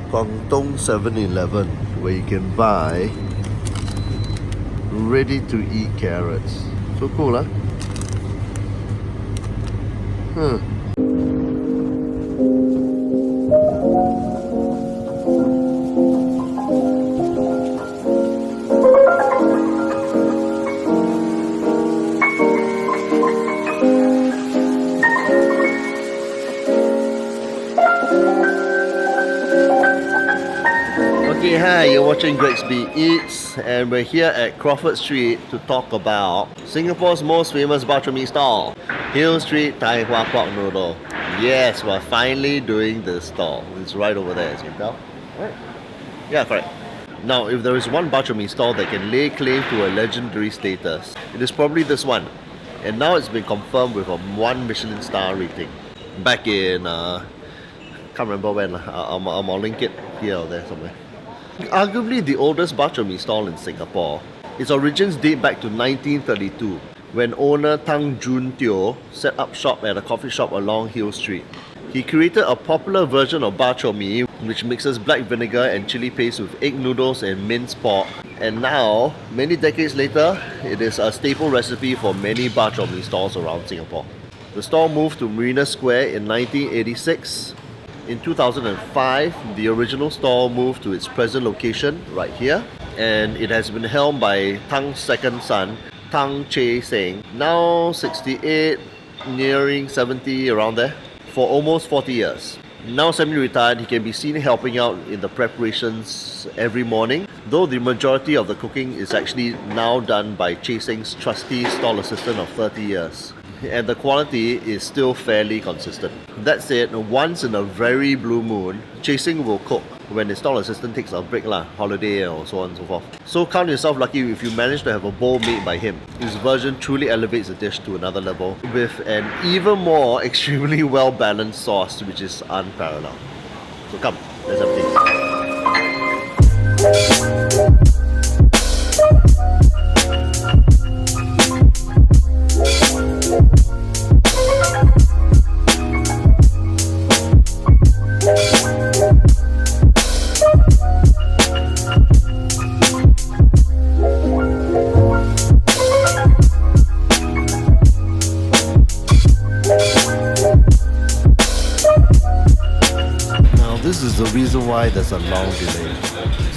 Guangdong 7-Eleven, where you can buy ready-to-eat carrots. So cool, huh? Okay, hi, you're watching Gregsby Eats, and we're here at Crawford Street to talk about Singapore's most famous bak chor mee stall, Hill Street Thai Hua Pork Noodle. Yes, we're finally doing this stall. It's right over there, as you can tell. Right? Yeah, correct. Now, if there is one bak chor mee stall that can lay claim to a legendary status, it is probably this one. And now it's been confirmed with a 1 Michelin star rating. Back in, can't remember when, I'll link it here or there somewhere. Arguably the oldest bak chor mee stall in Singapore, its origins date back to 1932, when owner Tang Jun Teo set up shop at a coffee shop along Hill Street. He created a popular version of bak chor mee which mixes black vinegar and chili paste with egg noodles and minced pork. And now, many decades later, it is a staple recipe for many bak chor mee stalls around Singapore. The stall moved to Marina Square in 1986. In 2005, the original stall moved to its present location right here, and it has been helmed by Tang's second son, Tang Che Seng, now 68, nearing 70, around there, for almost 40 years. Now semi-retired, he can be seen helping out in the preparations every morning, though the majority of the cooking is actually now done by Che Seng's trusty stall assistant of 30 years. And the quality is still fairly consistent. That said, once in a very blue moon, Che Seng will cook when the stall assistant takes a break, holiday or so on and so forth. So count yourself lucky if you manage to have a bowl made by him. His version truly elevates the dish to another level with an even more extremely well-balanced sauce, which is unparalleled. So come, let's have a taste. This is the reason why there's a long delay.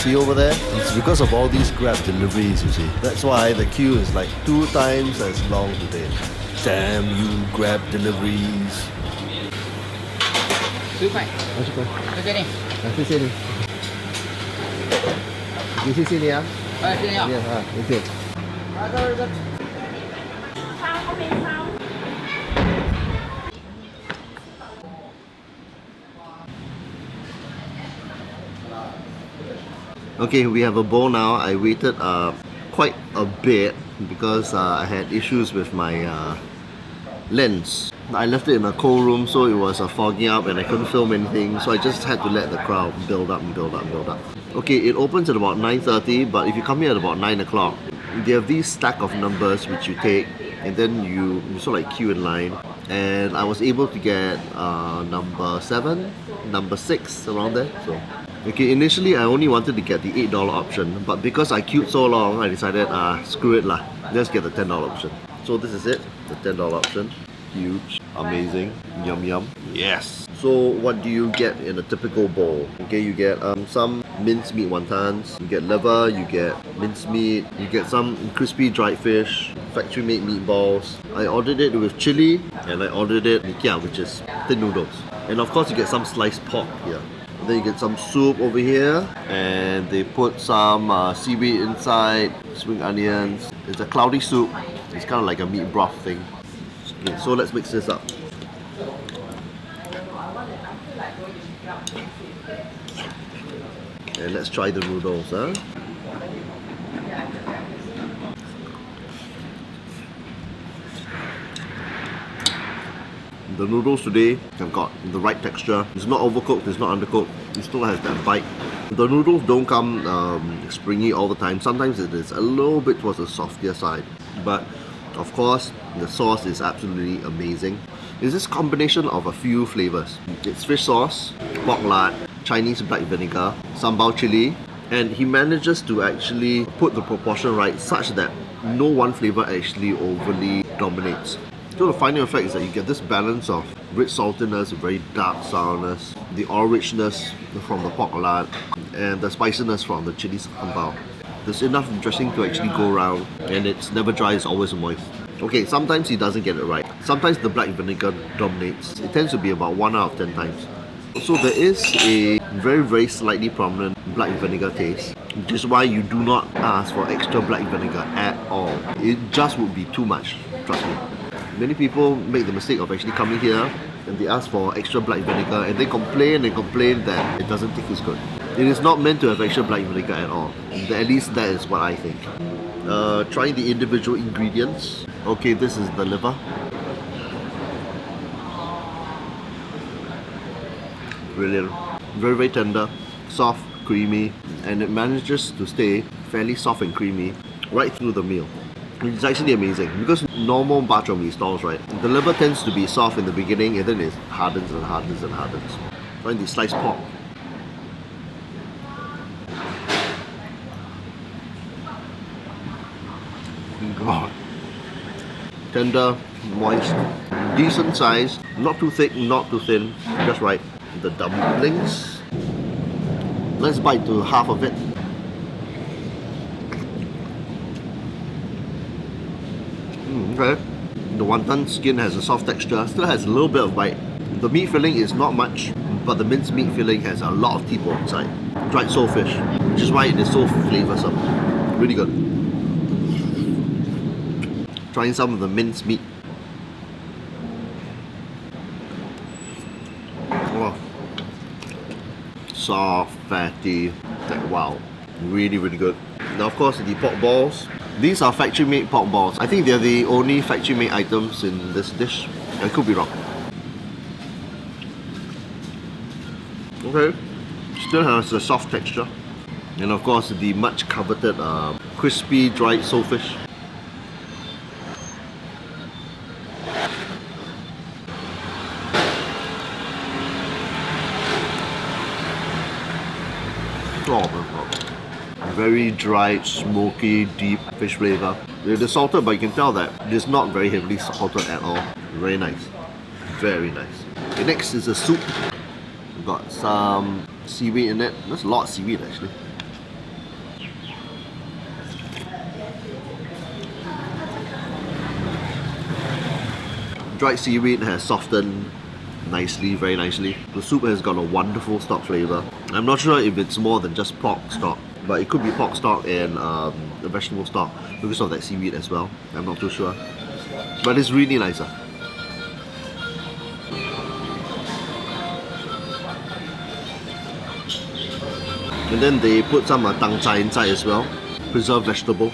See over there? It's because of all these Grab deliveries, you see. That's why the queue is like 2 times as long today. Damn you Grab deliveries. 10块，谢谢你。谢谢你。谢谢你啊。哎，谢谢啊。Thank you. Okay, we have a bowl now. I waited quite a bit because I had issues with my lens. I left it in a cold room, so it was fogging up and I couldn't film anything, so I just had to let the crowd build up and build up and build up. Okay, it opens at about 9:30, but if you come here at about 9 o'clock, they have these stack of numbers which you take and then you sort of like queue in line. And I was able to get number 7, number 6, around there. So. Okay, initially I only wanted to get the $8 option, but because I queued so long, I decided, screw it lah, let's get the $10 option. So this is it, the $10 option. Huge, amazing, yum yum. Yes! So what do you get in a typical bowl? Okay, you get some minced meat wontons, you get liver, you get minced meat, you get some crispy dried fish, factory made meatballs. I ordered it with chili, and I ordered it mikia, which is thin noodles. And of course you get some sliced pork here. Then you get some soup over here, and they put some seaweed inside, spring onions. It's a cloudy soup. It's kind of like a meat broth thing. Okay, so let's mix this up. And let's try the noodles, huh? The noodles today have got the right texture. It's not overcooked, it's not undercooked. It still has that bite. The noodles don't come springy all the time. Sometimes it is a little bit towards the softer side. But of course, the sauce is absolutely amazing. It's this combination of a few flavors. It's fish sauce, pork lard, Chinese black vinegar, sambal chili, and he manages to actually put the proportion right such that no one flavor actually overly dominates. So the final effect is that you get this balance of rich saltiness, very dark sourness, the richness from the pork lard, and the spiciness from the chili sambal. There's enough dressing to actually go around, and it's never dry, it's always moist. Okay, sometimes he doesn't get it right. Sometimes the black vinegar dominates. It tends to be about 1 out of 10 times. So there is a very slightly prominent black vinegar taste, which is why you do not ask for extra black vinegar at all. It just would be too much, trust me. Many people make the mistake of actually coming here and they ask for extra black vinegar and they complain that it doesn't taste as good. It is not meant to have extra black vinegar at all. At least that is what I think. Trying the individual ingredients. Okay, this is the liver. Brilliant. Very tender, soft, creamy, and it manages to stay fairly soft and creamy right through the meal. It's actually amazing because normal bak chor mee stalls, right, the liver tends to be soft in the beginning and then it hardens and hardens and hardens. Find the sliced pork. God. Tender, moist, decent size, not too thick, not too thin, just right. The dumplings. Let's bite to half of it. Okay. The wonton skin has a soft texture, still has a little bit of bite. The meat filling is not much, but the minced meat filling has a lot of tipo inside. Dried soulfish, which is why it is so flavoursome. Really good. Trying some of the minced meat. Oh. Soft, fatty, like wow. Really good. Now of course the pork balls. These are factory made pork balls. I think they're the only factory made items in this dish. I could be wrong. Okay. Still has a soft texture. And of course the much coveted crispy dried soulfish. Oh my god. Very dry, smoky, deep fish flavor. It is salted, but you can tell that it is not very heavily salted at all. Very nice. Very nice. Okay, next is a soup. We've got some seaweed in it. There's a lot of seaweed actually. Dried seaweed has softened nicely, very nicely. The soup has got a wonderful stock flavor. I'm not sure if it's more than just pork stock, but it could be pork stock and a vegetable stock because of that seaweed as well. I'm not too sure, but it's really nice. And then they put some tang chai inside as well, preserved vegetables.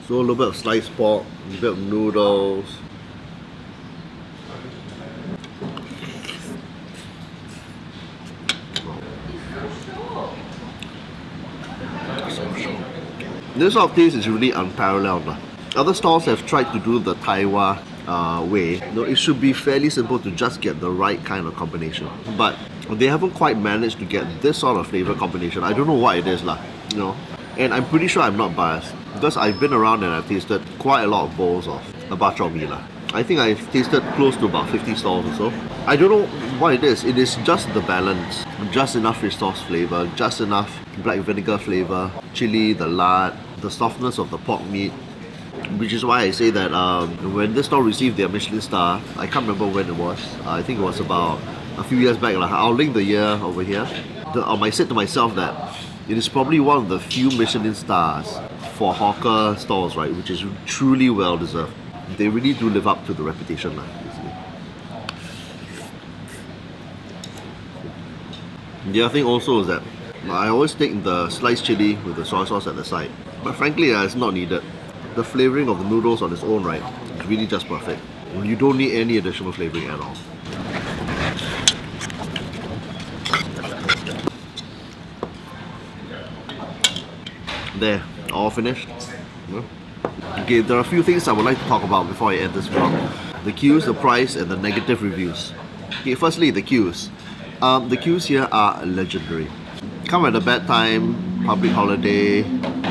So a little bit of sliced pork, a bit of noodles. This sort of taste is really unparalleled. Other stalls have tried to do the Taiwan way. It should be fairly simple to just get the right kind of combination. But they haven't quite managed to get this sort of flavor combination. I don't know what it is, And I'm pretty sure I'm not biased because I've been around and I've tasted quite a lot of bowls of bak chor mee. I think I've tasted close to about 50 stalls or so. I don't know what it is. It is just the balance. Just enough fish sauce flavor, just enough black vinegar flavor, chili, the lard, the softness of the pork meat. Which is why I say that when this stall received their Michelin star, I can't remember when it was. I think it was about a few years back. I'll link the year over here. I said to myself that it is probably one of the few Michelin stars for hawker stalls, right, which is truly well deserved. They really do live up to the reputation. The other thing also is that I always take the sliced chili with the soy sauce at the side, but frankly it's not needed. The flavouring of the noodles on its own, right, is really just perfect. You don't need any additional flavouring at all. There, all finished. Okay, there are a few things I would like to talk about before I end this vlog. The queues, the price, and the negative reviews. Okay, firstly, the queues. The queues here are legendary. Come at a bad time, public holiday,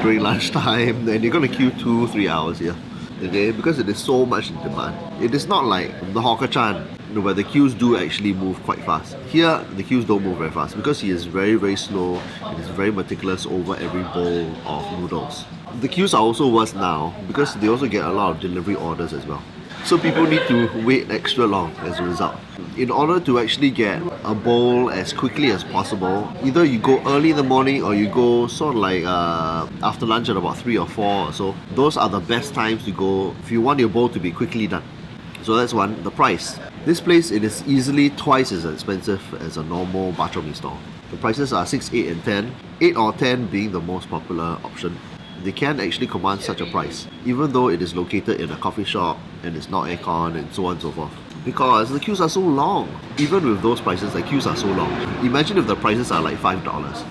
during lunchtime, then you're gonna queue 2-3 hours here. Okay, because it is so much in demand. It is not like the hawker chan, where the queues do actually move quite fast. Here, the queues don't move very fast because he is very, very slow and is very meticulous over every bowl of noodles. The queues are also worse now because they also get a lot of delivery orders as well. So people need to wait extra long as a result. In order to actually get a bowl as quickly as possible, either you go early in the morning or you go sort of like after lunch at about 3 or 4 or so. Those are the best times to go if you want your bowl to be quickly done. So that's one. The price. This place, it is easily twice as expensive as a normal bak chor mee store. The prices are 6, 8 and 10. 8 or 10 being the most popular option. They can actually command such a price, even though it is located in a coffee shop and it's not aircon and so on and so forth. Because the queues are so long. Even with those prices, the queues are so long. Imagine if the prices are like $5.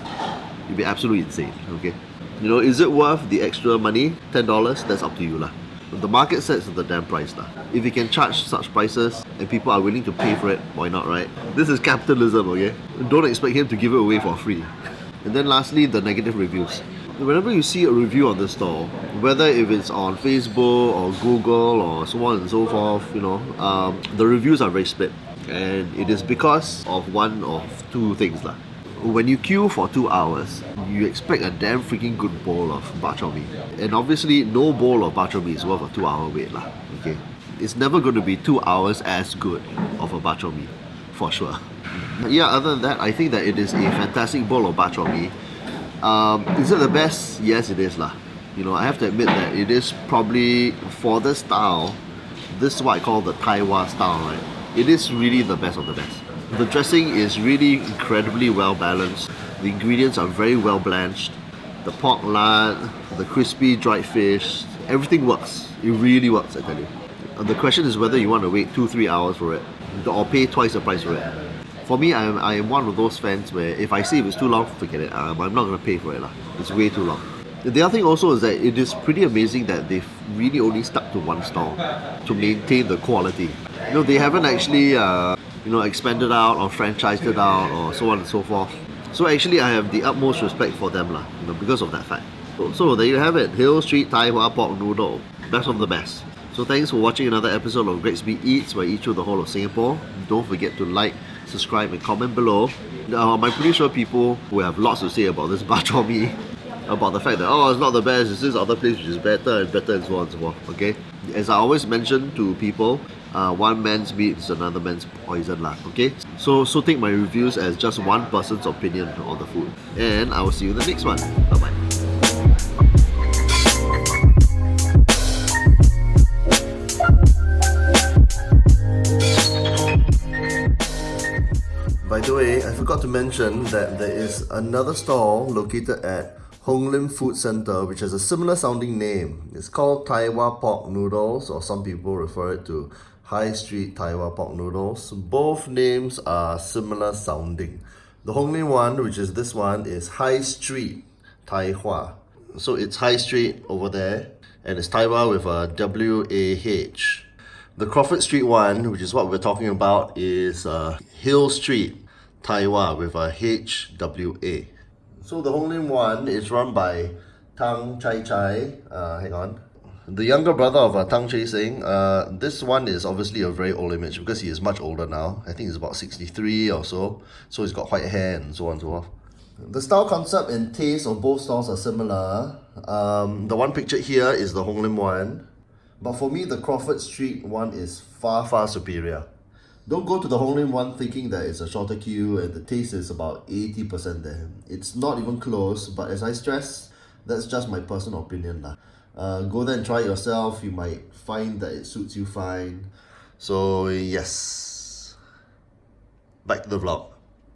It'd be absolutely insane, okay? You know, is it worth the extra money? $10? That's up to you lah. The market sets the damn price lah. If you can charge such prices and people are willing to pay for it, why not, right? This is capitalism, okay? Don't expect him to give it away for free. And then lastly, the negative reviews. Whenever you see a review on this store, whether if it's on Facebook or Google or so on and so forth, you know, the reviews are very split. And it is because of one of two things lah. When you queue for 2 hours, you expect a damn freaking good bowl of bak chor mee. And obviously, no bowl of bak chor mee is worth a 2-hour wait lah. Okay, it's never going to be 2 hours as good of a bak chor mee, for sure. Yeah, other than that, I think that it is a fantastic bowl of bak chor mee. Is it the best? Yes, it is lah. You know, I have to admit that it is probably, for this style, this is what I call the Taiwan style, right? It is really the best of the best. The dressing is really incredibly well balanced. The ingredients are very well blanched. The pork lard, the crispy dried fish, everything works. It really works, I tell you. The question is whether you want to wait 2-3 hours for it or pay twice the price for it. For me, I am one of those fans where if I see if it's too long, forget it. I'm not going to pay for it lah. It's way too long. The other thing also is that it is pretty amazing that they've really only stuck to one stall to maintain the quality. You know, they haven't actually expanded out or franchised it out or so on and so forth. So actually, I have the utmost respect for them lah, because of that fact. So there you have it, Hill Street Tai Hwa Pork Noodle, best of the best. So thanks for watching another episode of Gregsby Eats, where I eat through the whole of Singapore. Don't forget to like, subscribe and comment below. I'm pretty sure people will have lots to say about this bak chor mee, about the fact that it's not the best, it's this other place which is better and better and so on and so forth. Okay, as I always mention to people, one man's meat is another man's poison lah. Okay, so take my reviews as just one person's opinion on the food, and I will see you in the next one. Bye bye. By the way, I forgot to mention that there is another stall located at Hong Lim Food Centre which has a similar sounding name. It's called Tai Hwa Pork Noodles, or some people refer it to High Street Tai Hwa Pork Noodles. Both names are similar sounding. The Hong Lim one, which is this one, is High Street Tai Hwa. So it's High Street over there, and it's Tai Hwa with a W-A-H. The Crawford Street one, which is what we're talking about, is Hill Street Tai Hwa with a H-W-A. So the Hong Lim one is run by Tang Chai Chai. Hang on. The younger brother of Tang Chai Sing. This one is obviously a very old image because he is much older now. I think he's about 63 or so. So he's got white hair and so on and so forth. The style, concept and taste of both stalls are similar. The one pictured here is the Hong Lim one. But for me, the Crawford Street one is far, far superior. Don't go to the Hong Lim one thinking that it's a shorter queue and the taste is about 80% there. It's not even close, but as I stress, that's just my personal opinion lah. Go there and try it yourself. You might find that it suits you fine. So yes, back to the vlog.